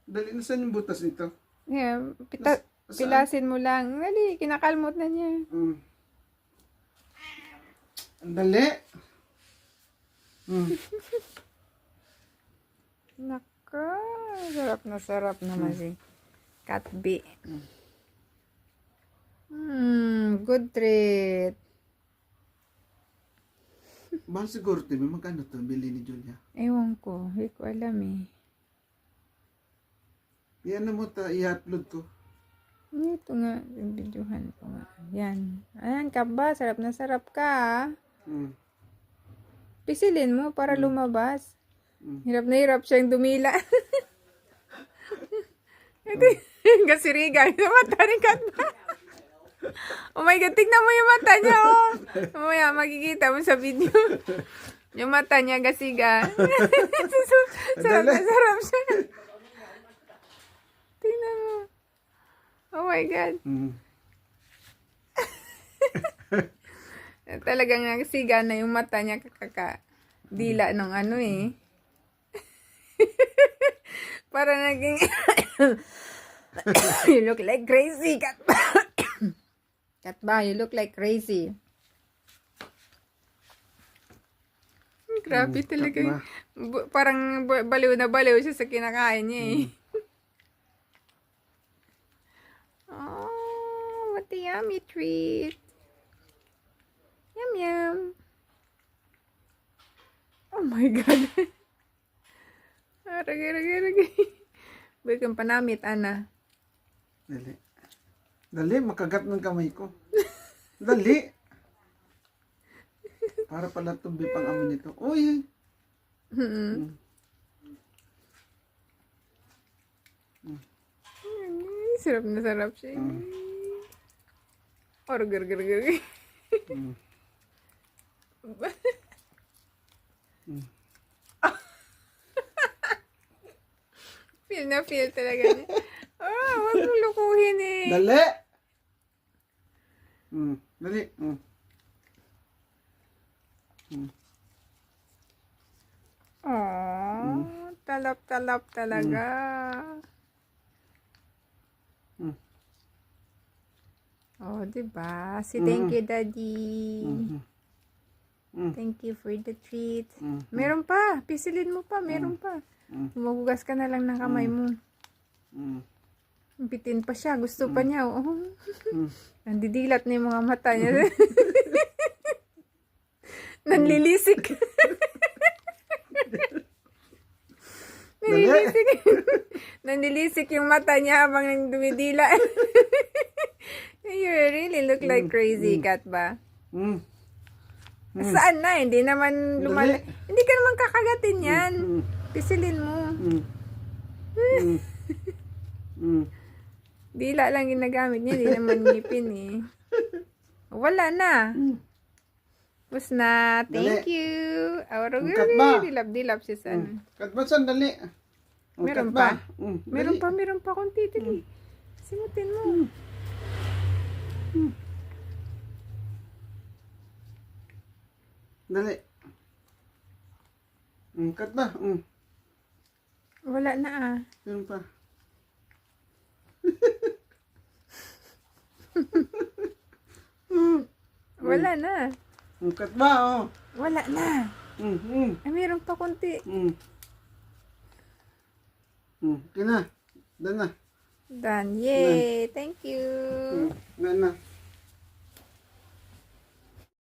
Dali na saan yung butas nito? Yeah, Saan? pilasin mo lang. Dali, kinakalmot na niya. Ang dali. Naka, sarap naman si Katbi. Good treat. Mahal siguro, Timmy. Magkano to bili ni Julia? Ewan ko, hindi ko alam eh. Yan na mo ta, i-upload ko. Ito nga, yung videohan ko nga. Yan. Ayan ka ba? Sarap na sarap ka ah. Pisilin mo para lumabas. Hirap na hirap siyang dumila. Ito yung gasiriga. Yung mata ni Katba. Oh my God, tignan mo yung mata niya oh. Mamaya makikita mo sa video. Yung mata niya gasiga. Sarap na sarap siya. Tingnan mo. Oh my God. Talagang nagsiga na yung mata niya kakadila ng ano eh. Para naging you look like crazy, Katba. Katba, you look like crazy. Grabe talaga. Parang baliw na baliw siya sa kinakain niya eh. Oh, what a yummy treat. Yum, yum. Oh my God. Ragay. Bigyan panamit, Ana. Dali. Dali, makagat ng kamay ko. Dali. Para pala tumbi pang amin nito. Uy! Sarap na sarap siya. Orgar. Feel na feel talaga niya. Wag mong lukuhin eh. Dali! Dali. Talap talaga. Oh, diba? Thank you, Daddy. Thank you for the treat. Meron pa. Pisilin mo pa. Meron pa. Magugas ka na lang ng kamay mo. Bitin pa siya. Gusto pa niya. Oh. Nandidilat na yung mga mata niya. Nanlilisik. Nanlilisik yung mata niya habang dumidila. You really look like crazy, Katba. Saan na? Hindi naman Hindi ka naman kakagatin yan. Pisilin mo. Dila lang ginagamit niya. Hindi naman ngipin eh. Wala na. Tapos na. Thank you. Dilap siya sa ano. Katba, sandali. Meron pa? Meron pa konti. Dali. Simutin mo. Dali. Katba. Wala na ah. Meron pa. Wala na. Katba, oh. Wala na. Ay, meron pa konti. Kina. Dan na. Done. Yay. Thank you. Dan na.